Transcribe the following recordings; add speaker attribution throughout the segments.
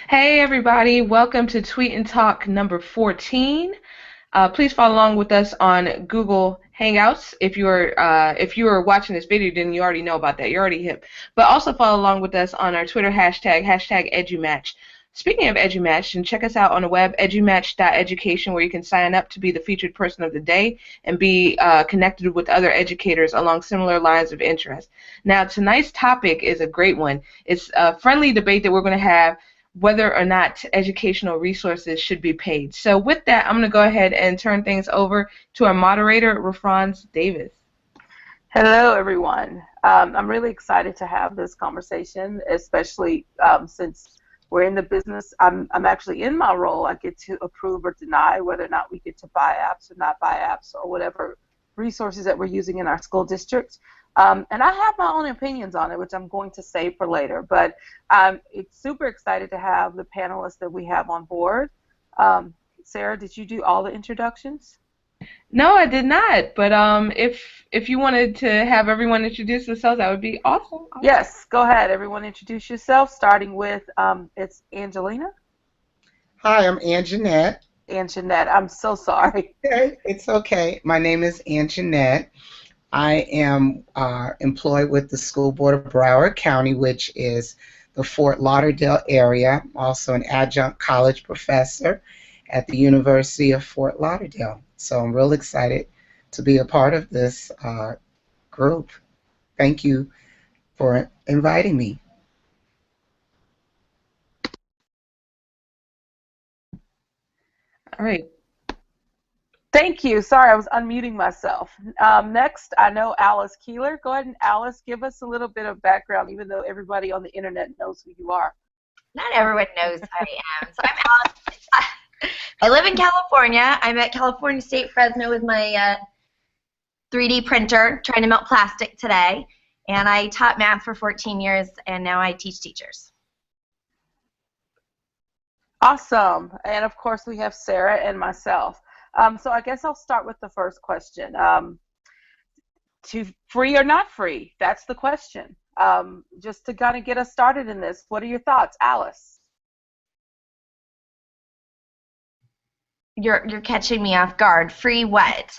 Speaker 1: Hey everybody, welcome to Tweet and Talk number 14. Please follow along with us on Google Hangouts. If you are watching this video, then you already know about that. You're already hip. But also follow along with us on our Twitter hashtag EduMatch. Speaking of EduMatch, and check us out on the web edumatch.education, where you can sign up to be the featured person of the day and be connected with other educators along similar lines of interest. Now, tonight's topic is a great one. It's a friendly debate that we're going to have whether or not educational resources should be paid. So with that, I'm going to go ahead and turn things over to our moderator, rafranz Davis.
Speaker 2: Hello, everyone. I'm really excited to have this conversation, especially since we're in the business. I'm actually in my role. I get to approve or deny whether or not we get to buy apps or not buy apps or whatever resources that we're using in our school district. And I have my own opinions on it, which I'm going to save for later. But it's super excited to have the panelists that we have on board. Sarah, did you do all the introductions?
Speaker 1: No, I did not. But if you wanted to have everyone introduce themselves, that would be awesome.
Speaker 2: Yes, go ahead. Everyone introduce yourself, starting with it's Angelina.
Speaker 3: Hi, I'm Anjanette.
Speaker 2: Anjanette, I'm so sorry.
Speaker 3: Okay, it's okay. My name is Anjanette. I am employed with the School Board of Broward County, which is the Fort Lauderdale area. I'm also an adjunct college professor at the University of Fort Lauderdale. So I'm real excited to be a part of this group. Thank you for inviting me.
Speaker 1: All right.
Speaker 2: Thank you. Sorry, I was unmuting myself. Next, I know Alice Keeler. Go ahead and Alice, give us a little bit of background, even though everybody on the internet knows who you are.
Speaker 4: Not everyone knows who I am. So I'm Alice. I live in California. I'm at California State Fresno with my 3D printer trying to melt plastic today. And I taught math for 14 years, and now I teach teachers.
Speaker 2: Awesome. And of course, we have Sarah and myself. So I guess I'll start with the first question. To free or not free? That's the question. Just to kind of get us started in this, what are your thoughts, Alice?
Speaker 4: You're catching me off guard. Free what?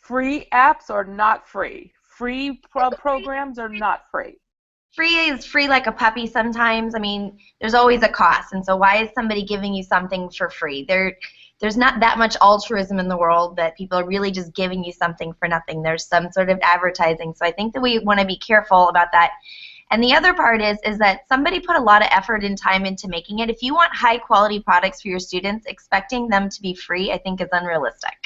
Speaker 2: Free apps or not free? Free programs or not free?
Speaker 4: Free is free like a puppy sometimes. I mean, there's always a cost. And so why is somebody giving you something for free? There's not that much altruism in the world that people are really just giving you something for nothing. There's some sort of advertising. So I think that we want to be careful about that. And the other part is that somebody put a lot of effort and time into making it. If you want high quality products for your students, expecting them to be free, I think is unrealistic.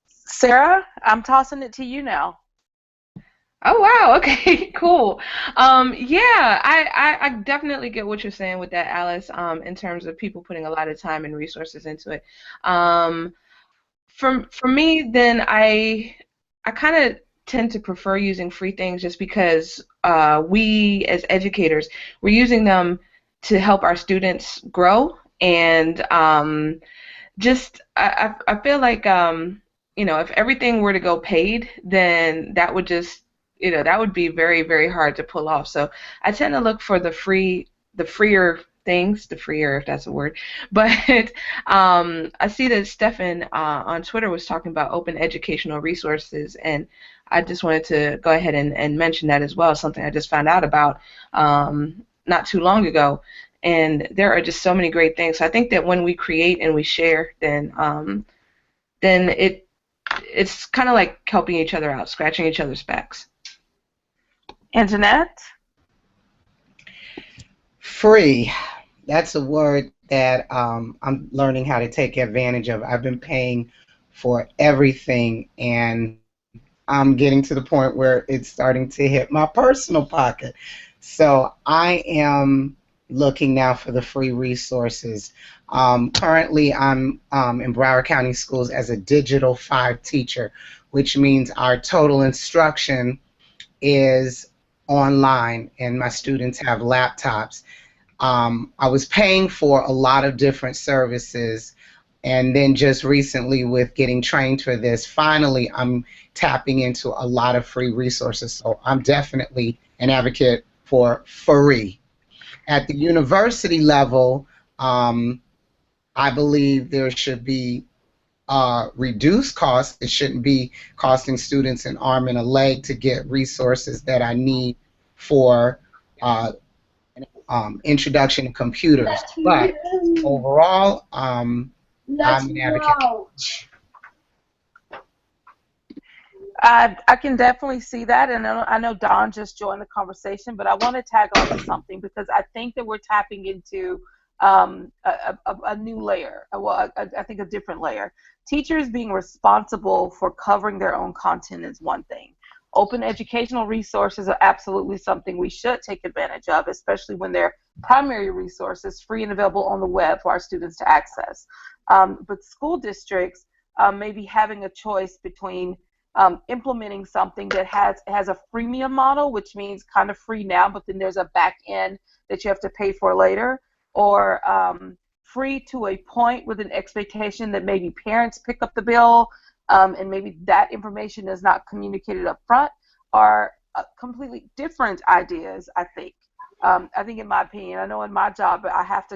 Speaker 2: Sarah, I'm tossing it to you now.
Speaker 1: Oh wow, okay, cool. Yeah, I definitely get what you're saying with that, Alice, in terms of people putting a lot of time and resources into it. For me, then I kind of tend to prefer using free things just because we as educators, we're using them to help our students grow, and I feel like if everything were to go paid, then that would just that would be very, very hard to pull off. So I tend to look for the freer things, the freer, if that's a word. But I see that Stefan on Twitter was talking about open educational resources, and I just wanted to go ahead and mention that as well, something I just found out about not too long ago. And there are just so many great things. So I think that when we create and we share, then it's kind of like helping each other out, scratching each other's backs.
Speaker 2: Anjanette?
Speaker 3: Free. That's a word that I'm learning how to take advantage of. I've been paying for everything, and I'm getting to the point where it's starting to hit my personal pocket. So I am looking now for the free resources. Currently, I'm in Broward County Schools as a Digital 5 teacher, which means our total instruction is online, and my students have laptops. I was paying for a lot of different services, and then just recently with getting trained for this, finally I'm tapping into a lot of free resources. So I'm definitely an advocate for free. At the university level, I believe there should be reduced costs. It shouldn't be costing students an arm and a leg to get resources that I need for introduction to computers. But overall, I'm an advocate.
Speaker 2: I can definitely see that, and I know Dawn just joined the conversation, but I want to tag on to something because I think that we're tapping into a new layer. Well, I think a different layer. Teachers being responsible for covering their own content is one thing. Open educational resources are absolutely something we should take advantage of, especially when they're primary resources free and available on the web for our students to access. But school districts may be having a choice between implementing something that has a freemium model, which means kind of free now, but then there's a back end that you have to pay for later, or free to a point with an expectation that maybe parents pick up the bill, and maybe that information is not communicated up front, are completely different ideas, I think. I think, in my opinion, I know in my job I have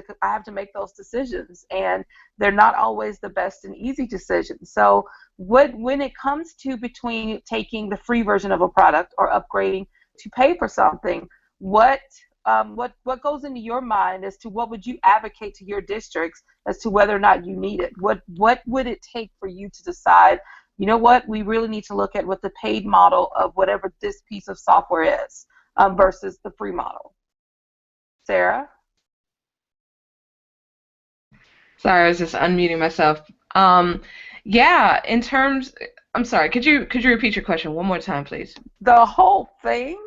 Speaker 2: to make those decisions, and they're not always the best and easy decisions. So when it comes to between taking the free version of a product or upgrading to pay for something, what goes into your mind as to what would you advocate to your districts as to whether or not you need it? What would it take for you to decide, you know what, we really need to look at what the paid model of whatever this piece of software is versus the free model? Sarah?
Speaker 1: Sorry, I was just unmuting myself. Yeah, in terms, I'm sorry, could you repeat your question one more time, please?
Speaker 2: The whole thing?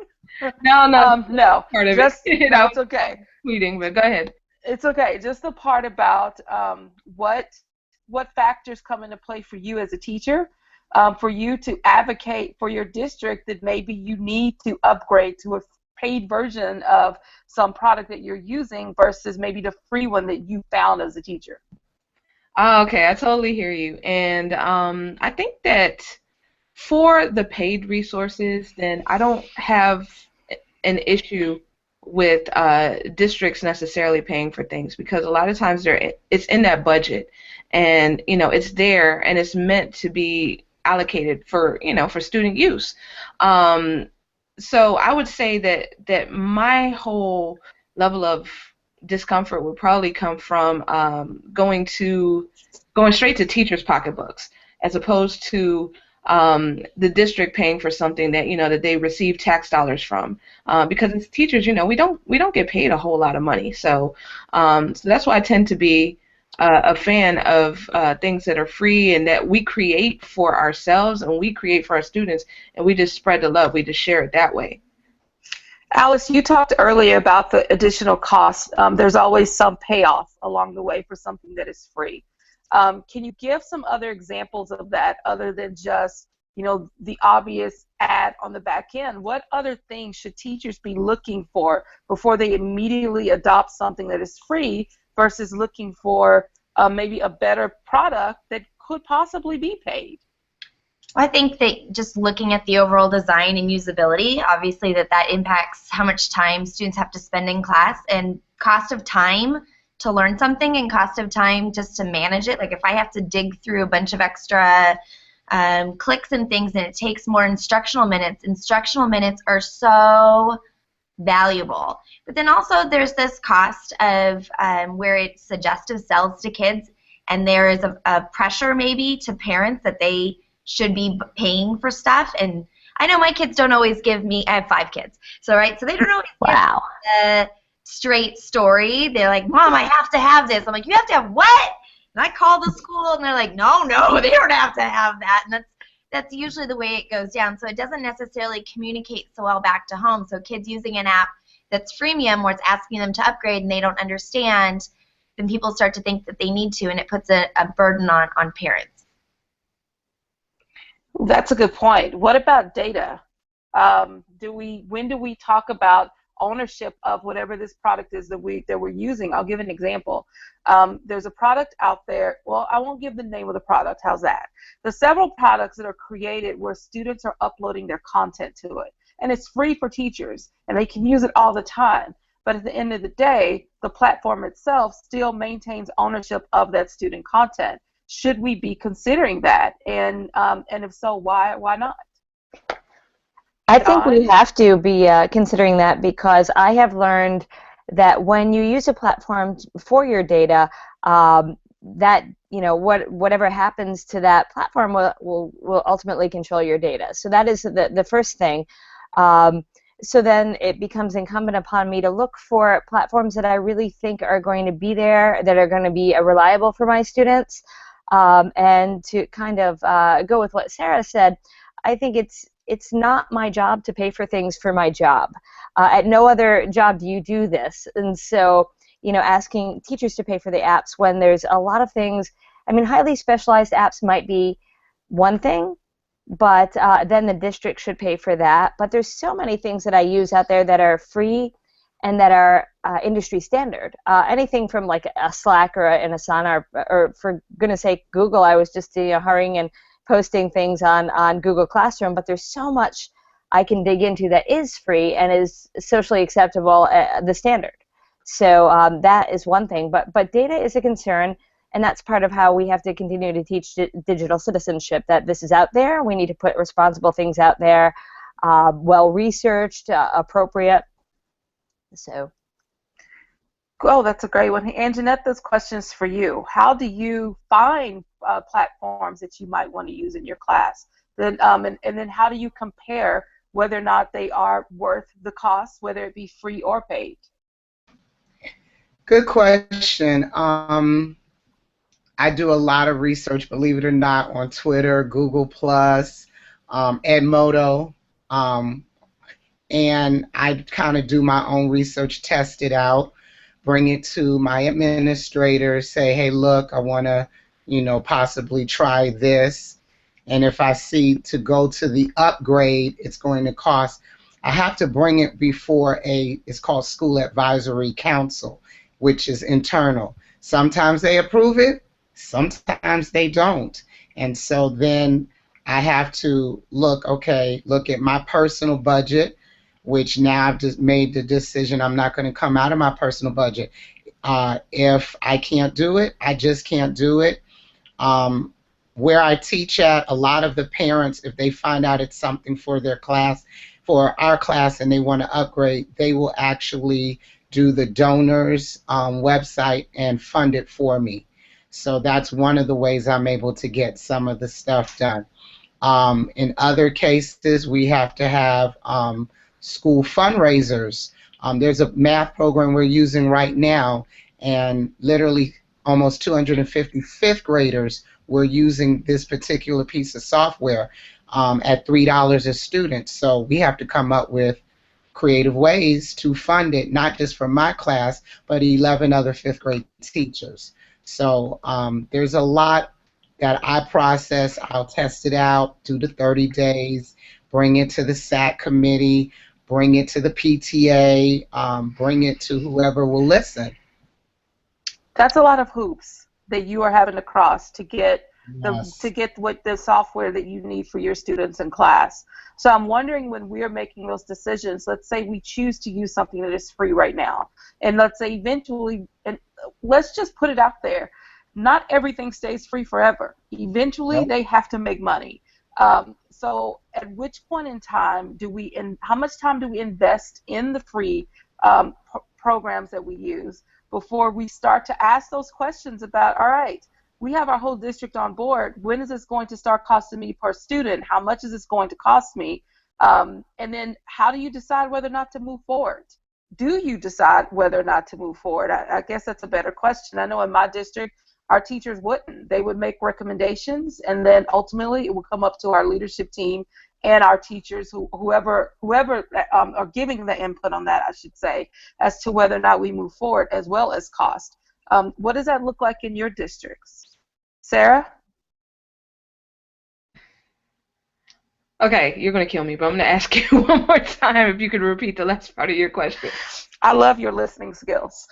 Speaker 1: No,
Speaker 2: no,
Speaker 1: part of
Speaker 2: just,
Speaker 1: it.
Speaker 2: no, it's okay.
Speaker 1: Tweeting, but go ahead.
Speaker 2: It's okay. Just the part about what factors come into play for you as a teacher, for you to advocate for your district that maybe you need to upgrade to a paid version of some product that you're using versus maybe the free one that you found as a teacher.
Speaker 1: Oh, okay, I totally hear you. And I think that for the paid resources, then I don't have an issue with districts necessarily paying for things, because a lot of times it's in that budget, and it's there and it's meant to be allocated for for student use. So I would say that my whole level of discomfort would probably come from going straight to teachers' pocketbooks, as opposed to the district paying for something that that they receive tax dollars from, because as teachers, we don't get paid a whole lot of money. So that's why I tend to be a fan of things that are free and that we create for ourselves and we create for our students, and we just spread the love. We just share it that way.
Speaker 2: Alice, you talked earlier about the additional cost. There's always some payoff along the way for something that is free. Can you give some other examples of that other than just the obvious ad on the back end? What other things should teachers be looking for before they immediately adopt something that is free versus looking for maybe a better product that could possibly be paid?
Speaker 4: I think that just looking at the overall design and usability, obviously that impacts how much time students have to spend in class, and cost of time to learn something and cost of time just to manage it. Like if I have to dig through a bunch of extra clicks and things, and it takes more instructional minutes are so valuable. But then also there's this cost of where it's suggestive sells to kids, and there is a pressure maybe to parents that they should be paying for stuff. And I know my kids don't always give me, I have 5 kids, so they don't always give a straight story. They're like, Mom, I have to have this. I'm like, you have to have what? And I call the school and they're like, no, they don't have to have that. And that's usually the way it goes down. So it doesn't necessarily communicate so well back to home. So kids using an app that's freemium where it's asking them to upgrade and they don't understand, then people start to think that they need to, and it puts a burden on parents.
Speaker 2: That's a good point. What about data? When do we talk about ownership of whatever this product is that we're using? I'll give an example. There's a product out there. Well, I won't give the name of the product. How's that? There's several products that are created where students are uploading their content to it, and it's free for teachers, and they can use it all the time. but at the end of the day, the platform itself still maintains ownership of that student content. Should we be considering that? And if so, why not?
Speaker 5: I think we
Speaker 2: Dawn?
Speaker 5: have to be considering that, because I have learned that when you use a platform for your data, that whatever happens to that platform will ultimately control your data. So that is the first thing. So then it becomes incumbent upon me to look for platforms that I really think are going to be there, that are going to be reliable for my students, and to kind of go with what Sarah said. I think it's not my job to pay for things for my job. At no other job do you do this. And so, asking teachers to pay for the apps when there's a lot of things, I mean, highly specialized apps might be one thing, but then the district should pay for that. But there's so many things that I use out there that are free and that are industry standard. Anything from like a Slack or an Asana, or for goodness sake, Google. I was just hurrying and posting things on Google Classroom, but there's so much I can dig into that is free and is socially acceptable, the standard. So that is one thing, but data is a concern, and that's part of how we have to continue to teach digital citizenship, that this is out there. We need to put responsible things out there, well-researched, appropriate. So.
Speaker 2: Oh, that's a great one. And Jeanette, this question is for you. How do you find platforms that you might want to use in your class? Then, and then how do you compare whether or not they are worth the cost, whether it be free or paid?
Speaker 3: Good question. I do a lot of research, believe it or not, on Twitter, Google+, Edmodo, and I kind of do my own research, test it out, bring it to my administrator, say, hey, look, I want to, possibly try this. And if I see to go to the upgrade, it's going to cost, I have to bring it before it's called School Advisory Council, which is internal. Sometimes they approve it, sometimes they don't. And so then I have to look at my personal budget, which now I've just made the decision I'm not going to come out of my personal budget. If I can't do it, I just can't do it. Where I teach at, a lot of the parents, if they find out it's something for their class, for our class, and they want to upgrade, they will actually do the donors website and fund it for me. So that's one of the ways I'm able to get some of the stuff done. In other cases, we have to have school fundraisers. There's a math program we're using right now, and literally almost 250 fifth graders were using this particular piece of software at $3 a student. So we have to come up with creative ways to fund it, not just for my class, but 11 other fifth grade teachers. So there's a lot that I process. I'll test it out, do the 30 days, bring it to the SAC committee, bring it to the PTA, bring it to whoever will listen.
Speaker 2: That's a lot of hoops that you are having to cross to get
Speaker 3: Yes.
Speaker 2: what the software that you need for your students in class. So I'm wondering, when we're making those decisions, let's say we choose to use something that is free right now, and let's say eventually, and let's just put it out there, not everything stays free forever. Eventually,
Speaker 3: Nope.
Speaker 2: they have to make money. So at which point in time how much time do we invest in the free programs that we use before we start to ask those questions about, all right, we have our whole district on board. When is this going to start costing me per student? How much is this going to cost me? And then how do you decide whether or not to move forward? Do you decide whether or not to move forward? I guess that's a better question. I know in my district, our teachers wouldn't. They would make recommendations, and then ultimately it would come up to our leadership team and our teachers, whoever are giving the input on that, I should say, as to whether or not we move forward, as well as cost. What does that look like in your districts? Sarah?
Speaker 1: Okay, you're going to kill me, but I'm going to ask you one more time if you could repeat the last part of your question.
Speaker 2: I love your listening skills.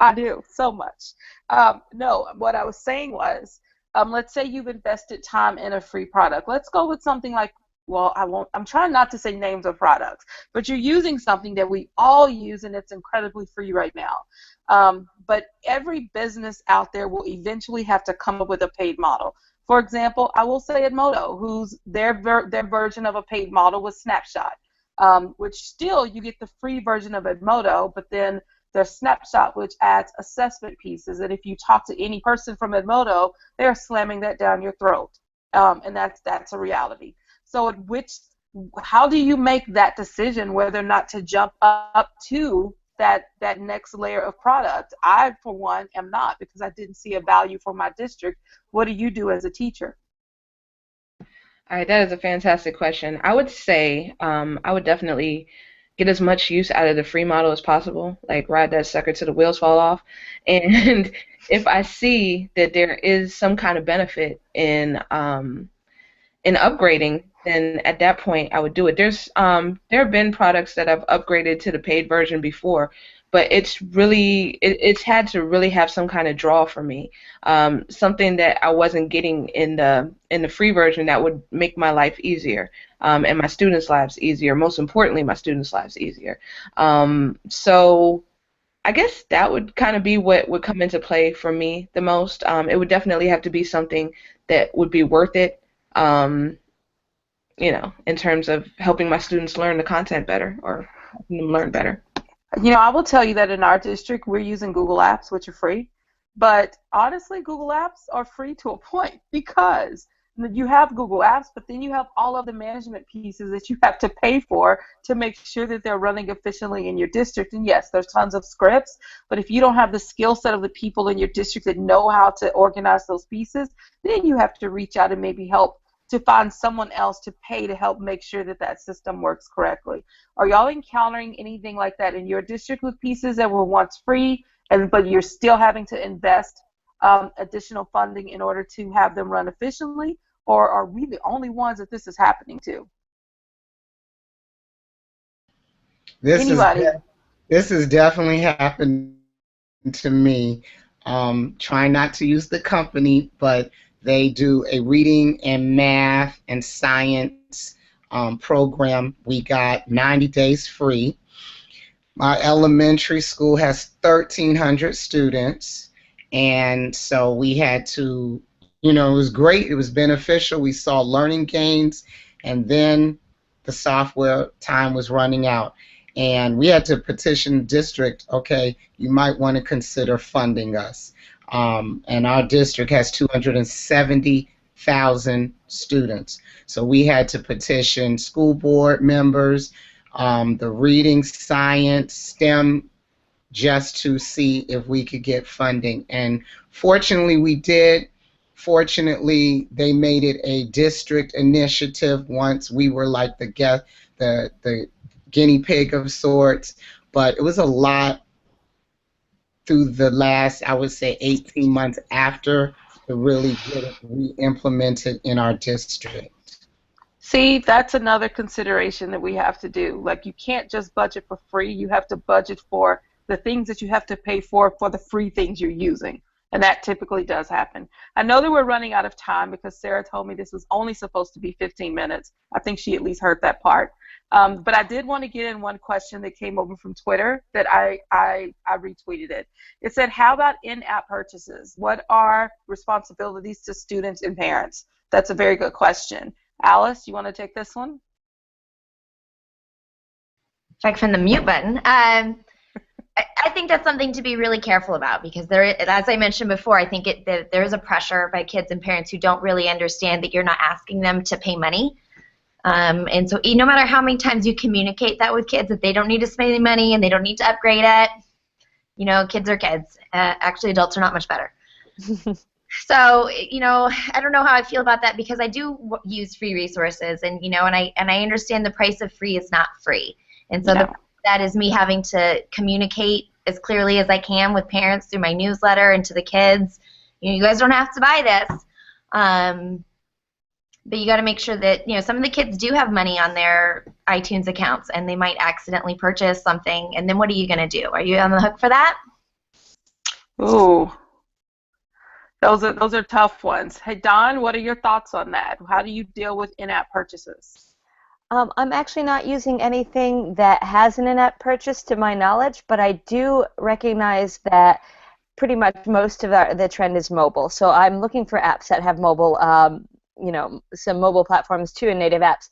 Speaker 2: I do so much. No, what I was saying was, let's say you've invested time in a free product. Let's go with something like well, I'm trying not to say names of products, but you're using something that we all use, and it's incredibly free right now. But every business out there will eventually have to come up with a paid model. For example, I will say Edmodo, whose their version of a paid model was Snapshot, which still you get the free version of Edmodo, but then there's Snapshot, which adds assessment pieces. And if you talk to any person from Edmodo, they're slamming that down your throat, and that's a reality. So, how do you make that decision whether or not to jump up to that next layer of product? I, for one, am not, because I didn't see a value for my district. What do you do as a teacher?
Speaker 1: All right, that is a fantastic question. I would say I would definitely get as much use out of the free model as possible, like ride that sucker till the wheels fall off. And if I see that there is some kind of benefit in upgrading, then at that point I would do it. There have been products that I've upgraded to the paid version before, but it's had to really have some kind of draw for me, something that I wasn't getting in the free version that would make my life easier, and my students' lives easier. Most importantly, my students' lives easier. So I guess that would kind of be what would come into play for me the most. It would definitely have to be something that would be worth it, in terms of helping my students learn the content better or helping them learn better.
Speaker 2: I will tell you that in our district, we're using Google Apps, which are free. But honestly, Google Apps are free to a point, because you have Google Apps, but then you have all of the management pieces that you have to pay for to make sure that they're running efficiently in your district. And yes, there's tons of scripts, but if you don't have the skill set of the people in your district that know how to organize those pieces, then you have to reach out and maybe help to find someone else to pay to help make sure that that system works correctly. Are y'all encountering anything like that in your district with pieces that were once free, but you're still having to invest additional funding in order to have them run efficiently? Or are we the only ones that this is happening to? Anybody?
Speaker 3: This has definitely happened to me. Trying not to use the company, but they do a reading and math and science program. We got 90 days free. My elementary school has 1,300 students, and so we had to, it was great. It was beneficial. We saw learning gains, and then the software time was running out. And we had to petition the district, okay, you might want to consider funding us. And our district has 270,000 students. So we had to petition school board members, the reading, science, STEM, just to see if we could get funding. And fortunately we did. Fortunately, they made it a district initiative once. We were like the guinea pig of sorts, but it was a lot through the last, I would say, 18 months after to really get it re-implemented in our district.
Speaker 2: See, that's another consideration that we have to do. Like, you can't just budget for free. You have to budget for the things that you have to pay for the free things you're using. And that typically does happen. I know that we're running out of time because Sarah told me this was only supposed to be 15 minutes. I think she at least heard that part. But I did want to get in one question that came over from Twitter that I retweeted it. It said, how about in-app purchases? What are responsibilities to students and parents? That's a very good question. Alice, you want to take this one?
Speaker 4: Check from the mute button. I think that's something to be really careful about, because as I mentioned before, I think that there is a pressure by kids and parents who don't really understand that you're not asking them to pay money. And so no matter how many times you communicate that with kids, that they don't need to spend any money and they don't need to upgrade it, kids are kids. Actually, adults are not much better. So, I don't know how I feel about that, because I do use free resources, and I understand the price of free is not free. And so that is me having to communicate as clearly as I can with parents through my newsletter and to the kids. You guys don't have to buy this. But you got to make sure that, some of the kids do have money on their iTunes accounts, and they might accidentally purchase something, and then what are you going to do? Are you on the hook for that?
Speaker 2: Ooh. Those are tough ones. Hey, Dawn, what are your thoughts on that? How do you deal with in-app purchases?
Speaker 5: I'm actually not using anything that has an in-app purchase to my knowledge, but I do recognize that pretty much most of the trend is mobile. So I'm looking for apps that have mobile, some mobile platforms too and native apps.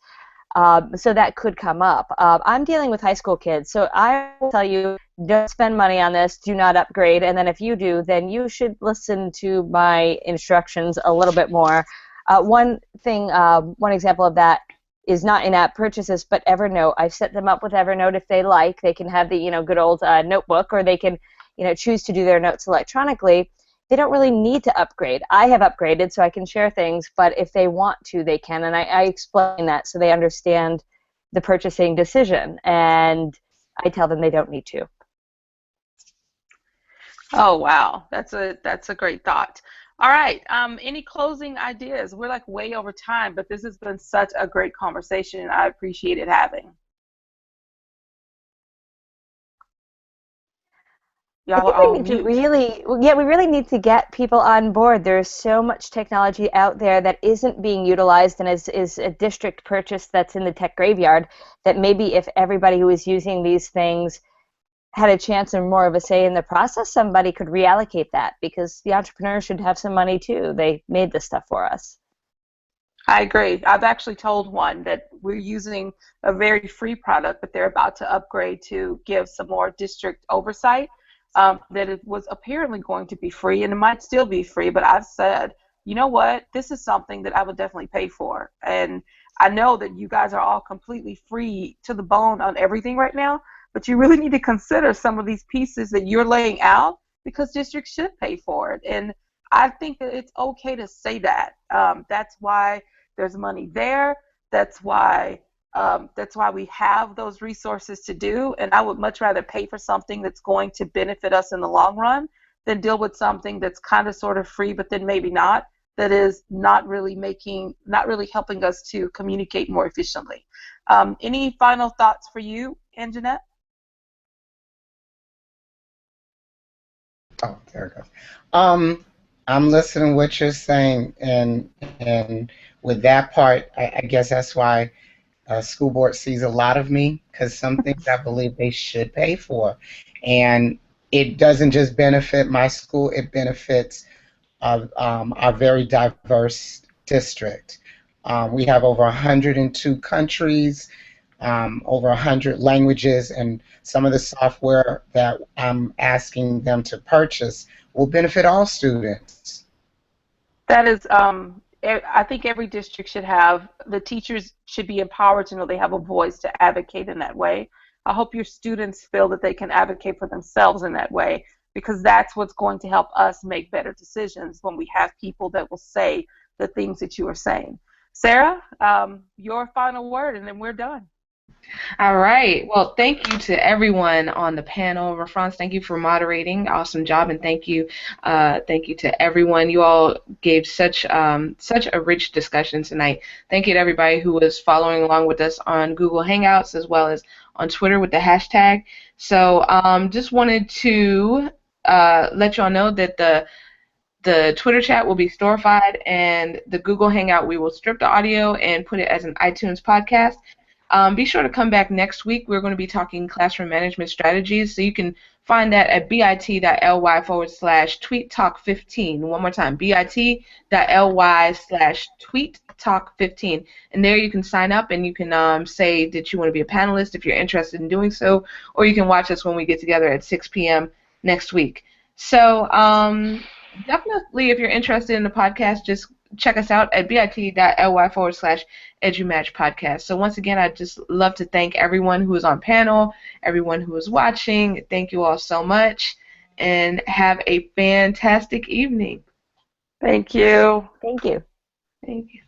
Speaker 5: So that could come up. I'm dealing with high school kids, so I will tell you, don't spend money on this, do not upgrade, and then if you do, then you should listen to my instructions a little bit more. One example of that is not in-app purchases, but Evernote. I've set them up with Evernote if they like. They can have the good old notebook, or they can choose to do their notes electronically. They don't really need to upgrade. I have upgraded so I can share things, but if they want to, they can, and I explain that so they understand the purchasing decision, and I tell them they don't need to.
Speaker 2: Oh, wow. That's a great thought. All right. Any closing ideas? We're like way over time, but this has been such a great conversation, and I appreciated having. Y'all are all mute.
Speaker 5: We really need to get people on board. There's so much technology out there that isn't being utilized and is a district purchase that's in the tech graveyard, that maybe if everybody who is using these things had a chance and more of a say in the process, somebody could reallocate that, because the entrepreneurs should have some money too. They made this stuff for us.
Speaker 2: I agree. I've actually told one that we're using a very free product, but they're about to upgrade to give some more district oversight. That it was apparently going to be free, and it might still be free, but I've said, you know what, this is something that I would definitely pay for. And I know that you guys are all completely free to the bone on everything right now, but you really need to consider some of these pieces that you're laying out, because districts should pay for it. And I think that it's okay to say that. That's why there's money there. That's why we have those resources to do, and I would much rather pay for something that's going to benefit us in the long run than deal with something that's kind of sort of free, but then maybe not, that is not really helping us to communicate more efficiently. Any final thoughts for you, Anjanette?
Speaker 3: Oh, there it goes. I'm listening to what you're saying, and with that part, I guess that's why school board sees a lot of me, because some things I believe they should pay for, and it doesn't just benefit my school; it benefits our very diverse district. We have over 102 countries, over 100 languages, and some of the software that I'm asking them to purchase will benefit all students.
Speaker 2: That is, I think every district should have, the teachers should be empowered to know they have a voice to advocate in that way. I hope your students feel that they can advocate for themselves in that way, because that's what's going to help us make better decisions, when we have people that will say the things that you are saying. Sarah, your final word, and then we're done.
Speaker 1: All right. Well, thank you to everyone on the panel. Rafranz, thank you for moderating. Awesome job, and thank you to everyone. You all gave such a rich discussion tonight. Thank you to everybody who was following along with us on Google Hangouts as well as on Twitter with the hashtag. So, just wanted to let you all know that the Twitter chat will be storified, and the Google Hangout, we will strip the audio and put it as an iTunes podcast. Be sure to come back next week. We're going to be talking classroom management strategies, so you can find that at bit.ly/tweettalk15. One more time, bit.ly/tweettalk15. And there you can sign up, and you can say that you want to be a panelist if you're interested in doing so, or you can watch us when we get together at 6 p.m. next week. So definitely, if you're interested in the podcast, just check us out at bit.ly/EduMatch podcast. So once again, I'd just love to thank everyone who is on panel, everyone who is watching. Thank you all so much, and have a fantastic evening.
Speaker 2: Thank you.
Speaker 5: Thank you.
Speaker 1: Thank you.